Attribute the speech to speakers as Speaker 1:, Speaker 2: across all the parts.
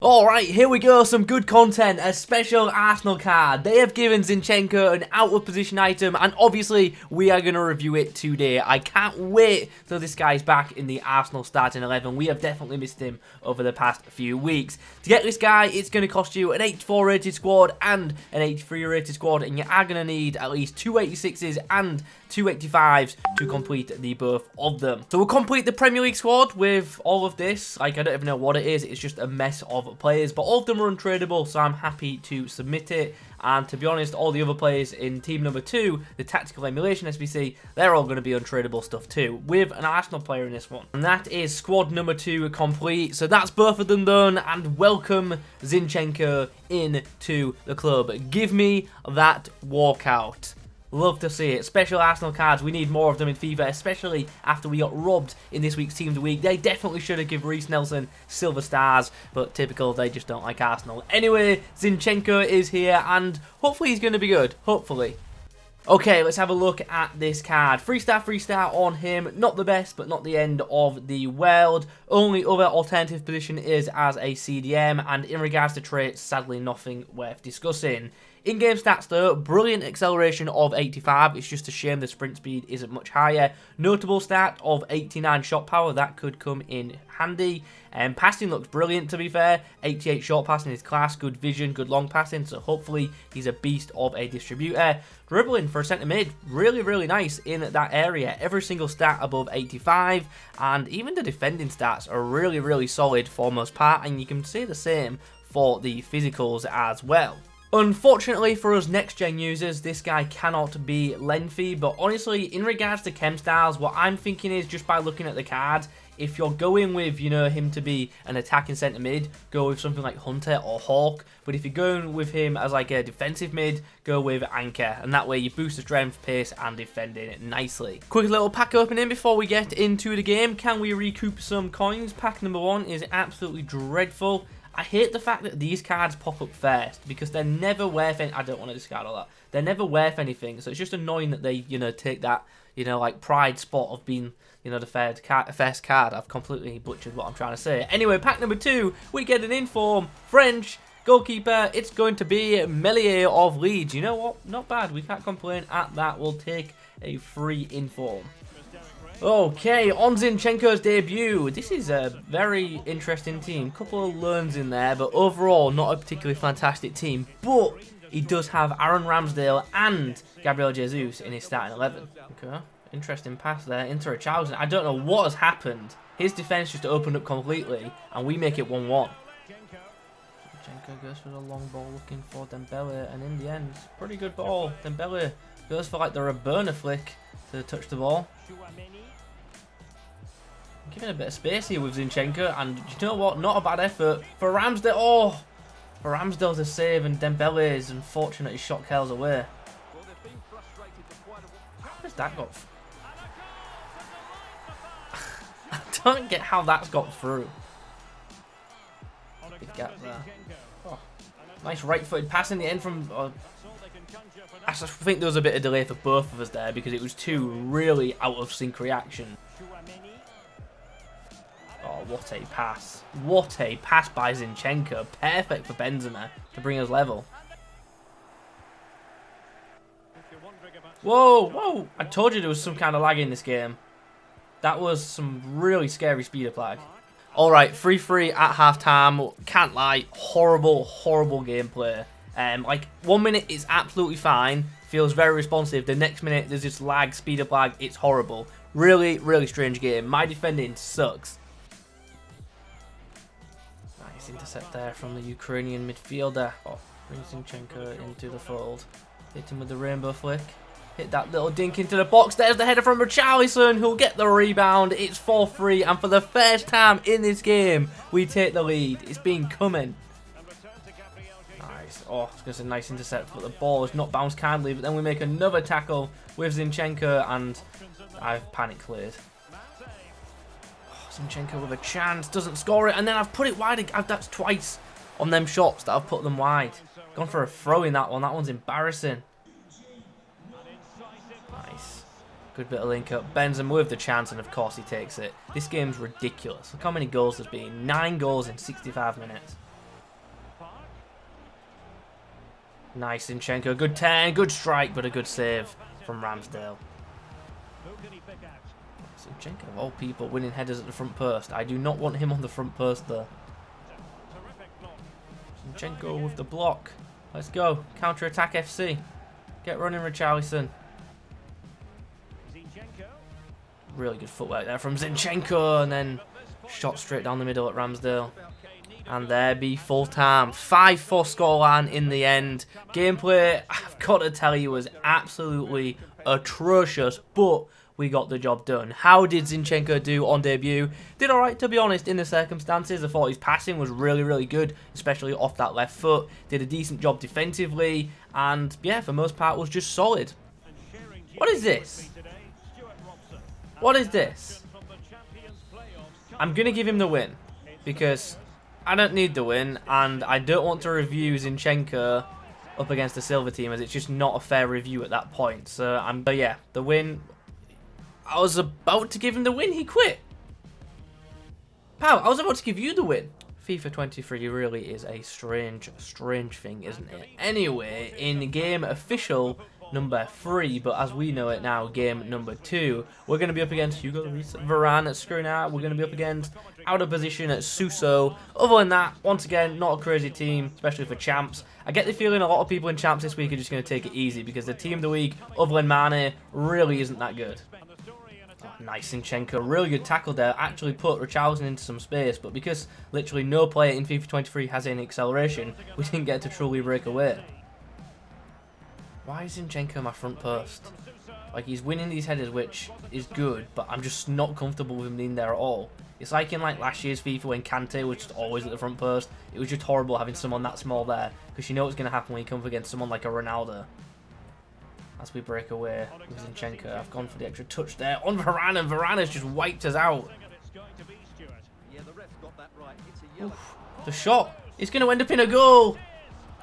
Speaker 1: Alright, here we go, some good content, a special Arsenal card. They have given Zinchenko an out of position item, and obviously we are going to review it today. I can't wait till this guy's back in the Arsenal starting 11. We have definitely missed him over the past few weeks. To get this guy, it's going to cost you an 84 rated squad and an 83 rated squad, and you are going to need at least 2 86s and 2 85s to complete the both of them. So we'll complete the Premier League squad with all of this. Like, I don't even know what it is. It's just a mess of players, but all of them are untradeable, so I'm happy to submit it. And to be honest, all the other players in team number 2, the tactical emulation SBC, they're all going to be untradeable stuff too, with an Arsenal player in this one. And that is squad number 2 complete. So that's both of them done, and welcome Zinchenko into the club. Give me that walkout. Love to see it. Special Arsenal cards, we need more of them in FIFA, especially after we got robbed in this week's Team of the Week. They definitely should have given Reece Nelson silver stars, but typical, they just don't like Arsenal. Anyway, Zinchenko is here, and hopefully he's going to be good. Hopefully. Okay, let's have a look at this card. 3-star on him. Not the best, but not the end of the world. Only other alternative position is as a CDM, and in regards to traits, sadly nothing worth discussing. In-game stats though, brilliant acceleration of 85, it's just a shame the sprint speed isn't much higher. Notable stat of 89 shot power, that could come in handy. Passing looks brilliant to be fair, 88 short passing is class, good vision, good long passing, so hopefully he's a beast of a distributor. Dribbling for a centre mid, really nice in that area, every single stat above 85, and even the defending stats are really solid for most part, and you can see the same for the physicals as well. Unfortunately for us next-gen users, this guy cannot be lengthy, but honestly, in regards to chem styles, what I'm thinking is, just by looking at the card, if you're going with, you know, him to be an attacking centre mid, go with something like Hunter or Hawk, but if you're going with him as like a defensive mid, go with Anchor, and that way you boost the strength, pace, and defending nicely. Quick little pack opening before we get into the game. Can we recoup some coins? Pack number 1 is absolutely dreadful. I hate the fact that these cards pop up first, because they're never worth any. I don't want to discard all that. They're never worth anything, so it's just annoying that they, you know, take that, you know, like pride spot of being, you know, the first card. I've completely butchered what I'm trying to say. Anyway, pack number 2, we get an inform French goalkeeper. It's going to be Melier of Leeds. You know what? Not bad. We can't complain at that. We'll take a free inform. Okay, on Zinchenko's debut. This is a very interesting team. Couple of loans in there, but overall not a particularly fantastic team. But he does have Aaron Ramsdale and Gabriel Jesus in his starting 11. Okay, interesting pass there into Richarlison. I don't know what has happened. His defense just opened up completely, and we make it 1-1. Zinchenko goes for the long ball looking for Dembele, and in the end, pretty good ball. Dembele goes for like the Roberta flick to touch the ball. Giving a bit of space here with Zinchenko, and you know what? Not a bad effort for Ramsdale. Oh, for Ramsdale to save, and Dembele is unfortunate he shot Kells away. How has that got? I don't get how that's got through. Big gap there. Oh, nice right-footed pass in the end from. I think there was a bit of delay for both of us there because it was two really out of sync reaction. Oh, what a pass. What a pass by Zinchenko. Perfect for Benzema to bring us level. Whoa. I told you there was some kind of lag in this game. That was some really scary speed of lag. Alright, 3-3 at halftime. Can't lie. Horrible gameplay. Like, 1 minute it's absolutely fine. Feels very responsive. The next minute there's just lag, speed of lag. It's horrible. Really strange game. My defending sucks. Intercept there from the Ukrainian midfielder. Oh, brings Zinchenko into the fold. Hit him with the rainbow flick. Hit that little dink into the box. There's the header from Richarlison, who'll get the rebound. It's 4-3, and for the first time in this game, we take the lead. It's been coming. Nice. Oh, I was going to say nice intercept, but the ball has not bounced kindly. But then we make another tackle with Zinchenko, and I've panic cleared. Zinchenko with a chance, doesn't score it, and then I've put it wide. That's twice on them shots that I've put them wide. Gone for a throw in that one. That one's embarrassing. Nice. Good bit of link up. Benzema with the chance, and of course he takes it. This game's ridiculous. Look how many goals there's been. 9 goals in 65 minutes. Nice, Zinchenko. Good 10, good strike, but a good save from Ramsdale. Zinchenko, of all people, winning headers at the front post. I do not want him on the front post, though. Zinchenko with the block. Let's go. Counter-attack FC. Get running, Richarlison. Really good footwork there from Zinchenko, and then shot straight down the middle at Ramsdale. And there be full time. 5-4 scoreline in the end. Gameplay, I've got to tell you, was absolutely atrocious, but we got the job done. How did Zinchenko do on debut? Did alright, to be honest, in the circumstances. I thought his passing was really, really good, especially off that left foot. Did a decent job defensively, and yeah, for the most part, was just solid. What is this? What is this? I'm going to give him the win, because I don't need the win, and I don't want to review Zinchenko up against the silver team, as it's just not a fair review at that point. So yeah, the win. I was about to give him the win, he quit. Pal, I was about to give you the win. FIFA 23 really is a strange thing, isn't it? Anyway, in game official number 3, but as we know it now, game number 2, we're going to be up against Hugo Varane at Skriniar. We're going to be up against out of position at Suso. Other than that, once again, not a crazy team, especially for champs. I get the feeling a lot of people in champs this week are just going to take it easy, because the team of the week, other than Mane, really isn't that good. Oh, nice, Zinchenko. Really good tackle there. Actually put Richarlison into some space, but because literally no player in FIFA 23 has any acceleration, we didn't get to truly break away. Why is Zinchenko my front post? Like, he's winning these headers, which is good, but I'm just not comfortable with him being there at all. It's like in last year's FIFA when Kante was just always at the front post. It was just horrible having someone that small there, because you know what's going to happen when you come up against someone like a Ronaldo. As we break away with Zinchenko, I've gone for the extra touch there on Varane, and Varane has just wiped us out. Oof, the shot is going to end up in a goal.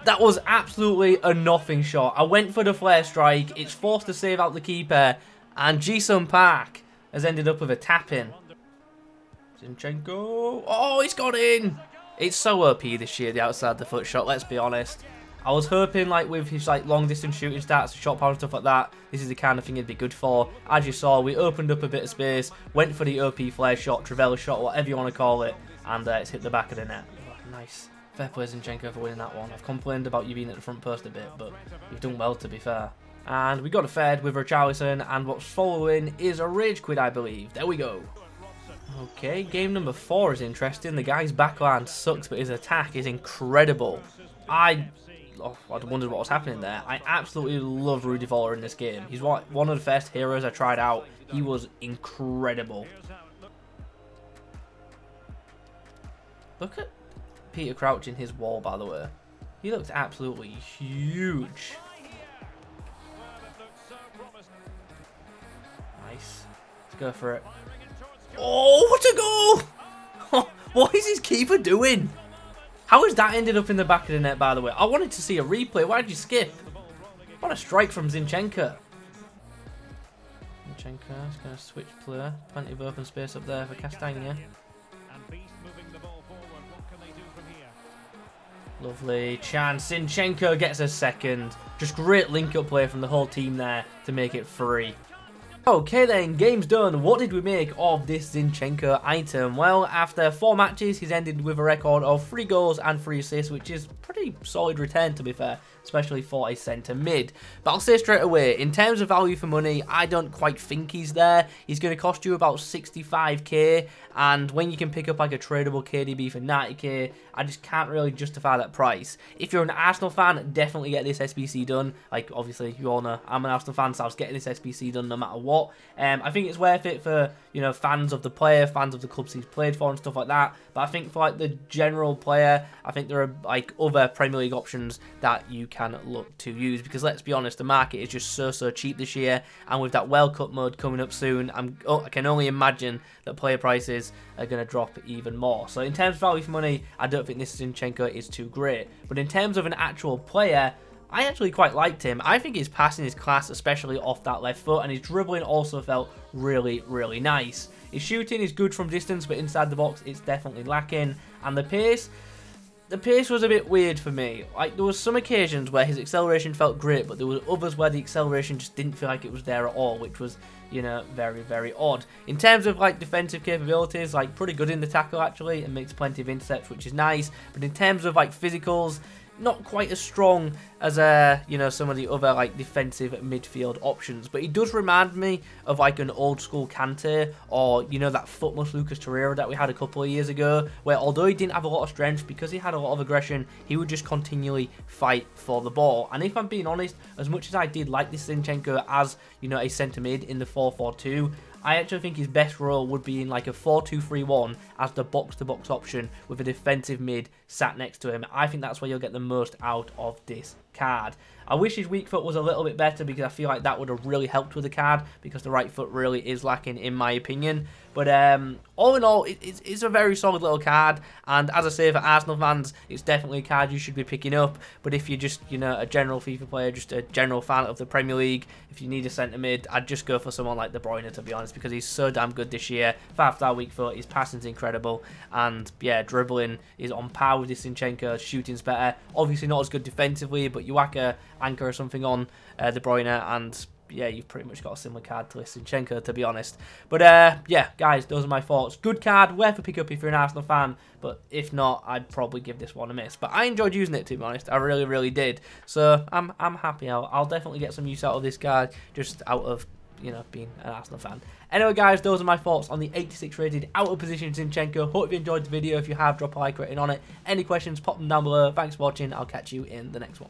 Speaker 1: That was absolutely a nothing shot. I went for the flare strike. It's forced to save out the keeper, and Ji-sung Park has ended up with a tap-in. Zinchenko. Oh, he's got in. It's so OP this year, the outside the foot shot, let's be honest. I was hoping, like, with his long distance shooting stats, shot power and stuff like that, this is the kind of thing he'd be good for. As you saw, we opened up a bit of space, went for the OP flare shot, Trivela shot, whatever you want to call it, and it's hit the back of the net. Oh, nice. Fair play, Zinchenko, for winning that one. I've complained about you being at the front post a bit, but you've done well, to be fair. And we got a fed with Richarlison, and what's following is a rage quit, I believe. There we go. Okay, game number 4 is interesting. The guy's backline sucks, but his attack is incredible. I wondered what was happening there. I absolutely love Rudi Voller in this game. He's one of the first heroes I tried out. He was incredible. Look at Peter Crouch in his wall, by the way. He looks absolutely huge. Nice. Let's go for it. Oh, what a goal! What is his keeper doing? How has that ended up in the back of the net, by the way? I wanted to see a replay. Why did you skip? What a strike from Zinchenko. Zinchenko's going to switch player. Plenty of open space up there for Castagna. Lovely chance. Zinchenko gets a second. Just great link-up play from the whole team there to make it 3. Okay then, game's done. What did we make of this Zinchenko item? Well, after 4 matches, he's ended with a record of 3 goals and 3 assists, which is pretty solid return, to be fair, especially for a centre mid. But I'll say straight away, in terms of value for money, I don't quite think he's there. He's going to cost you about 65k, and when you can pick up like a tradable KDB for 90k, I just can't really justify that price. If you're an Arsenal fan, definitely get this SBC done. Like, obviously, you all know I'm an Arsenal fan, so I was getting this SBC done no matter what. I think it's worth it for, you know, fans of the player, fans of the clubs he's played for and stuff like that. But I think for like the general player, I think there are like other Premier League options that you can look to use, because let's be honest, the market is just so cheap this year, and with that World Cup mode coming up soon, I can only imagine that player prices are going to drop even more. So in terms of value for money, I don't think this Zinchenko is too great. But in terms of an actual player, I actually quite liked him. I think his passing is class, especially off that left foot, and his dribbling also felt really, really nice. His shooting is good from distance, but inside the box, it's definitely lacking. And the pace, the pace was a bit weird for me. Like, there was some occasions where his acceleration felt great, but there was others where the acceleration just didn't feel like it was there at all, which was, you know, very, very odd. In terms of, like, defensive capabilities, like, pretty good in the tackle, actually, and makes plenty of intercepts, which is nice. But in terms of, like, physicals, not quite as strong as you know, some of the other like defensive midfield options, but he does remind me of like an old school Kante, or you know, that footless Lucas Torreira that we had a couple of years ago, where although he didn't have a lot of strength, because he had a lot of aggression, he would just continually fight for the ball. And if I'm being honest, as much as I did like this Zinchenko as, you know, a centre mid in the 4-4-2, I actually think his best role would be in like a 4-2-3-1 as the box-to-box option with a defensive mid sat next to him. I think that's where you'll get the most out of this card. I wish his weak foot was a little bit better, because I feel like that would have really helped with the card, because the right foot really is lacking in my opinion. But all in all, it's a very solid little card, and as I say, for Arsenal fans, it's definitely a card you should be picking up. But if you're just, you know, a general FIFA player, just a general fan of the Premier League, if you need a centre mid, I'd just go for someone like De Bruyne, to be honest, because he's so damn good this year. 5-star weak foot, his passing's incredible, and yeah, dribbling is on par with this Zinchenko, shooting's better. Obviously not as good defensively, but you whack a anchor or something on De Bruyne, and yeah, you've pretty much got a similar card to Zinchenko, to be honest. But yeah, guys, those are my thoughts. Good card, worth a pick up if you're an Arsenal fan, but if not, I'd probably give this one a miss. But I enjoyed using it, to be honest. I really, really did. So I'm happy. I'll definitely get some use out of this card, just out of, you know, being an Arsenal fan. Anyway, guys, those are my thoughts on the 86 rated out of position Zinchenko. Hope you enjoyed the video. If you have, drop a like rating on it. Any questions, pop them down below. Thanks for watching. I'll catch you in the next one.